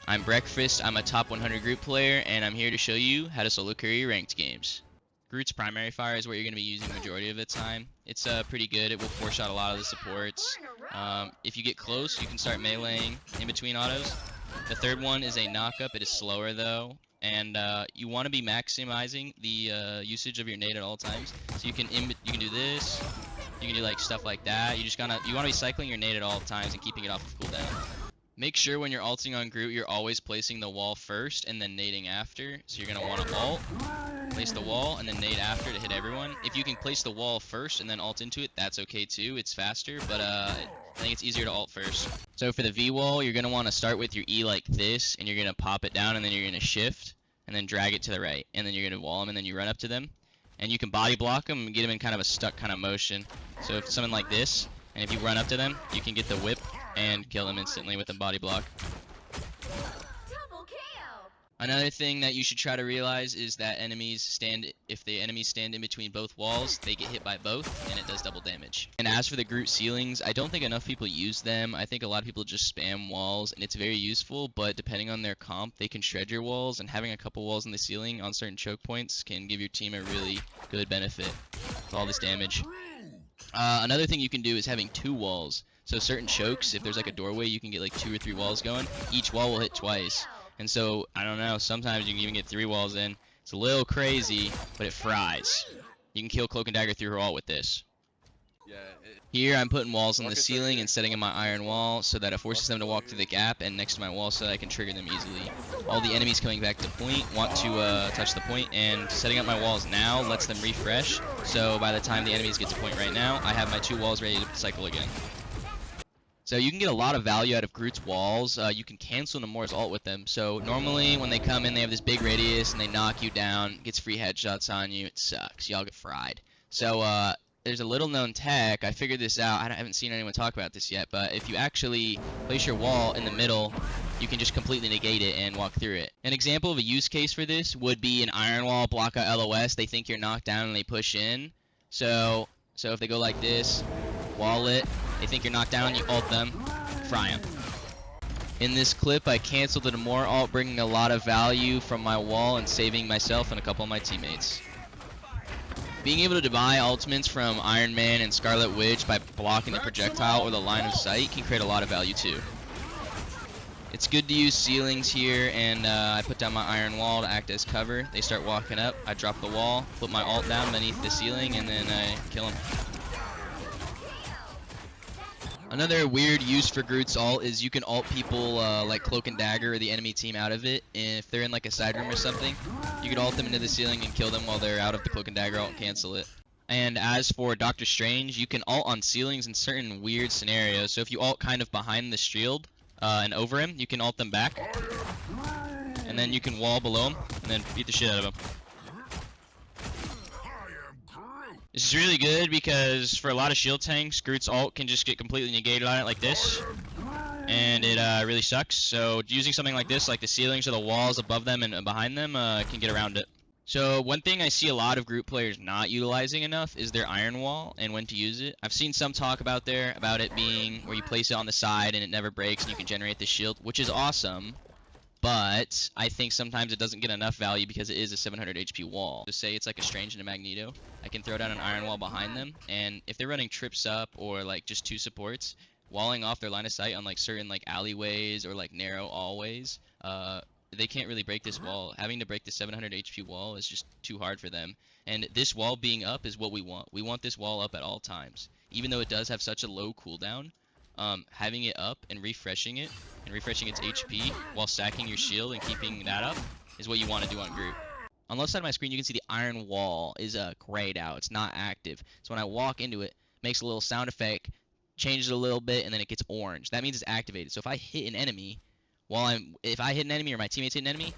I'm Breakfast, I'm a top 100 Groot player, and I'm here to show you how to solo carry ranked games. Groot's primary fire is what you're going to be using the majority of the time. It's pretty good, it will four-shot a lot of the supports. If you get close, you can start meleeing in between autos. The third one is a knock-up, it is slower though, and you want to be maximizing the usage of your nade at all times. So you can do this, you can do like stuff like that. You want to be cycling your nade at all times and keeping it off of cooldown. Make sure when you're ulting on Groot, you're always placing the wall first and then nading after. So you're going to want to ult, place the wall, and then nade after to hit everyone. If you can place the wall first and then ult into it, that's okay too. It's faster, but I think it's easier to ult first. So for the V-wall, you're going to want to start with your E like this, and you're going to pop it down, and then you're going to shift, and then drag it to the right. And then you're going to wall them, and then you run up to them. And you can body block them and get them in kind of a stuck kind of motion. So if something like this, and if you run up to them, you can get the whip and kill them instantly with a body block. Another thing that you should try to realize is that if the enemies stand in between both walls, they get hit by both, and it does double damage. And as for the Groot ceilings, I don't think enough people use them. I think a lot of people just spam walls, and it's very useful, but depending on their comp, they can shred your walls, and having a couple walls in the ceiling on certain choke points can give your team a really good benefit with all this damage. Another thing you can do is having 2 walls. So certain chokes, if there's like a doorway, you can get like 2 or 3 walls going. Each wall will hit twice. And so, I don't know, sometimes you can even get 3 walls in. It's a little crazy, but it fries. You can kill Cloak and Dagger through her ult with this. Here I'm putting walls on the ceiling and setting in my iron wall so that it forces them to walk through the gap and next to my wall so that I can trigger them easily. All the enemies coming back to point want to touch the point, and setting up my walls now lets them refresh. So by the time the enemies get to point right now, I have my 2 walls ready to cycle again. So you can get a lot of value out of Groot's walls. You can cancel Namor's ult with them. So normally when they come in, they have this big radius and they knock you down, gets free headshots on you. It sucks. Y'all get fried. So there's a little known tech. I figured this out. I haven't seen anyone talk about this yet, but if you actually place your wall in the middle, you can just completely negate it and walk through it. An example of a use case for this would be an iron wall, block out LOS. They think you're knocked down and they push in. So if they go like this, wall it, they think you're knocked down, you ult them, fry them. In this clip, I canceled the Namor ult, bringing a lot of value from my wall and saving myself and a couple of my teammates. Being able to buy ultimates from Iron Man and Scarlet Witch by blocking the projectile or the line of sight can create a lot of value too. It's good to use ceilings here, and I put down my iron wall to act as cover. They start walking up, I drop the wall, put my ult down beneath the ceiling, and then I kill them. Another weird use for Groot's ult is you can ult people like Cloak and Dagger or the enemy team out of it. And if they're in like a side room or something, you can ult them into the ceiling and kill them while they're out of the Cloak and Dagger ult and cancel it. And as for Doctor Strange, you can ult on ceilings in certain weird scenarios. So if you ult kind of behind the shield and over him, you can ult them back. And then you can wall below him and then beat the shit out of him. This is really good because for a lot of shield tanks, Groot's ult can just get completely negated on it like this. And it really sucks. So using something like this, like the ceilings or the walls above them and behind them, can get around it. So one thing I see a lot of Groot players not utilizing enough is their iron wall and when to use it. I've seen some talk about it being where you place it on the side and it never breaks and you can generate the shield, which is awesome. But I think sometimes it doesn't get enough value because it is a 700 HP wall. To say it's like a Strange and a Magneto, I can throw down an iron wall behind them, and if they're running trips up or like just 2 supports, walling off their line of sight on like certain like alleyways or like narrow hallways, they can't really break this wall. Having to break the 700 HP wall is just too hard for them. And this wall being up is what we want. We want this wall up at all times. Even though it does have such a low cooldown, having it up and refreshing its HP while stacking your shield and keeping that up is what you want to do on Groot. On the left side of my screen, you can see the iron wall is grayed out. It's not active. So when I walk into it, it makes a little sound effect, changes it a little bit, and then it gets orange. That means it's activated. So if I hit an enemy, if I hit an enemy or my teammates hit an enemy,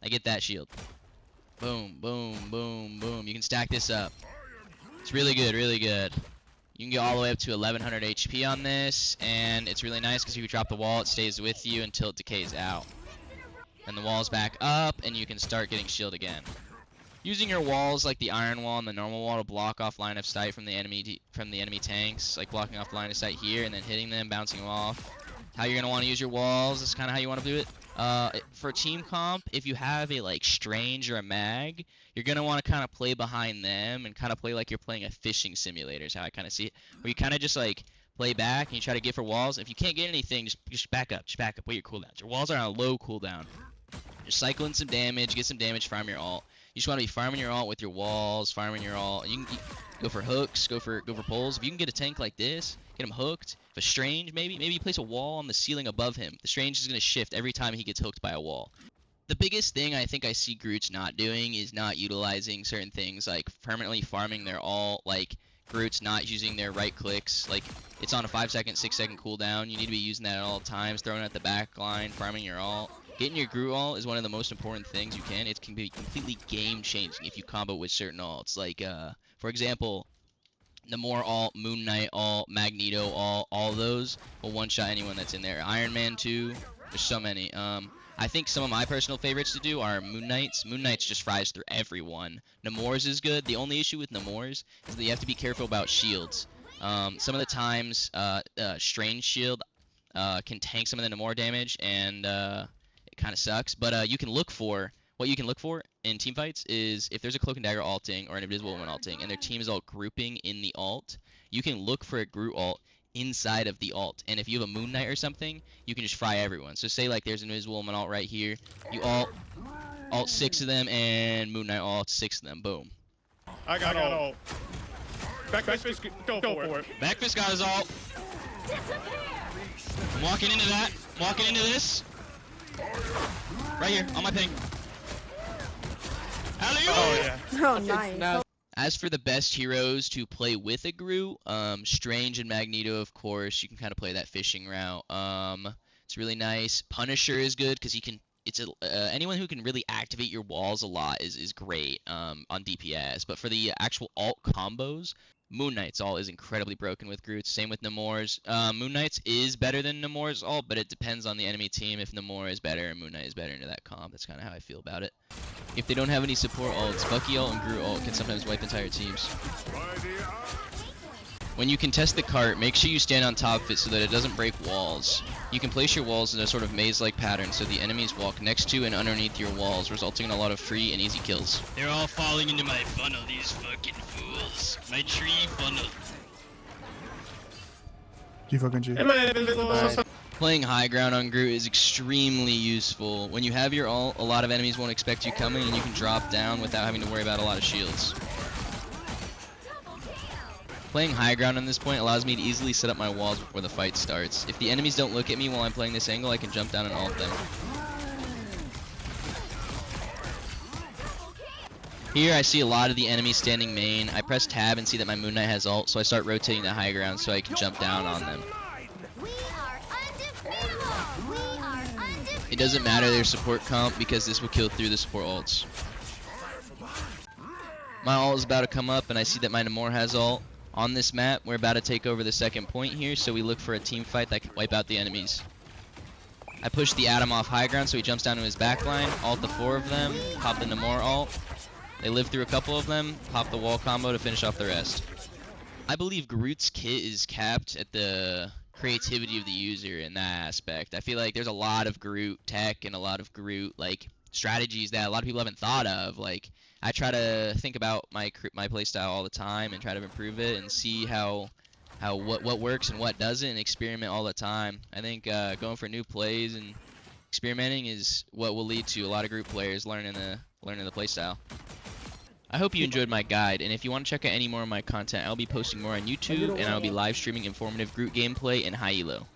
I get that shield. Boom, boom, boom, boom. You can stack this up. It's really good, really good. You can get all the way up to 1100 HP on this, and it's really nice because if you drop the wall, it stays with you until it decays out. And the wall's back up, and you can start getting shield again. Using your walls like the iron wall and the normal wall to block off line of sight from the enemy tanks, like blocking off line of sight here and then hitting them, bouncing them off. How you're going to want to use your walls is kind of how you want to do it. For team comp, if you have a like Strange or a Mag, you're gonna want to kind of play behind them and kind of play like you're playing a fishing simulator. Is how I kind of see it. Where you kind of just like play back and you try to get for walls. If you can't get anything, just back up. Just back up. Wait your cooldowns. Your walls are on a low cooldown. Just cycle in some damage, get some damage, farm your ult. You just want to be farming your ult with your walls, farming your ult. You can go for hooks, go for pulls. If you can get a tank like this, get him hooked. If a Strange, maybe you place a wall on the ceiling above him. The Strange is going to shift every time he gets hooked by a wall. The biggest thing I think I see Groot's not doing is not utilizing certain things like permanently farming their ult, like Groot's not using their right clicks. Like, it's on a 5-second, 6-second cooldown. You need to be using that at all times, throwing it at the back line, farming your ult. Getting your Groot ult is one of the most important things you can. It can be completely game-changing if you combo with certain ults. Like, for example, Namor ult, Moon Knight ult, Magneto ult, all those will one-shot anyone that's in there. Iron Man 2, there's so many. I think some of my personal favorites to do are Moon Knights. Moon Knights just fries through everyone. Namor's is good. The only issue with Namor's is that you have to be careful about shields. Some of the times, Strange Shield can tank some of the Namor damage, and it kind of sucks. But what you can look for in team fights is if there's a Cloak and Dagger ulting or an Invisible Woman ulting, and their team is all grouping in the ult, you can look for a Groot ult inside of the ult, and if you have a Moon Knight or something, you can just fry everyone. So say like there's an Invisible Woman ult right here, you ult 6 of them, and Moon Knight ult 6 of them. Boom. I got ult. Backfist, go for it. Backfist got his ult. I'm walking into that. I'm walking into this. Right here on my ping. Alley-oop! Oh yeah. Oh, nice. As for the best heroes to play with a Groot, Strange and Magneto, of course. You can kind of play that fishing route. It's really nice. Punisher is good because he can. Anyone who can really activate your walls a lot is great on DPS. But for the actual ult combos, Moon Knight's ult is incredibly broken with Groot. Same with Namor's. Moon Knight's is better than Namor's ult, but it depends on the enemy team. If Namor is better and Moon Knight is better into that comp, that's kind of how I feel about it. If they don't have any support ults, Bucky ult and Groot ult can sometimes wipe entire teams. When you contest the cart, make sure you stand on top of it so that it doesn't break walls. You can place your walls in a sort of maze-like pattern so the enemies walk next to and underneath your walls, resulting in a lot of free and easy kills. They're all falling into my funnel, these fucking fools. My tree funnel. G fucking G. Playing high ground on Groot is extremely useful. When you have your ult, a lot of enemies won't expect you coming, and you can drop down without having to worry about a lot of shields. Playing high ground on this point allows me to easily set up my walls before the fight starts. If the enemies don't look at me while I'm playing this angle, I can jump down and ult them. Here I see a lot of the enemies standing main. I press tab and see that my Moon Knight has ult, so I start rotating the high ground so I can jump down on them. It doesn't matter their support comp because this will kill through the support ults. My ult is about to come up and I see that my Namor has ult. On this map, we're about to take over the second point here, so we look for a team fight that can wipe out the enemies. I push the Atom off high ground so he jumps down to his backline, ult the 4 of them, pop the Namor ult. They live through a couple of them, pop the wall combo to finish off the rest. I believe Groot's kit is capped at the creativity of the user in that aspect. I feel like there's a lot of Groot tech and a lot of Groot like strategies that a lot of people haven't thought of. Like, I try to think about my playstyle all the time and try to improve it and see what works and what doesn't, and experiment all the time. I think going for new plays and experimenting is what will lead to a lot of Groot players learning the playstyle. I hope you enjoyed my guide, and if you want to check out any more of my content, I'll be posting more on YouTube, and I'll be live streaming informative Groot gameplay and high elo.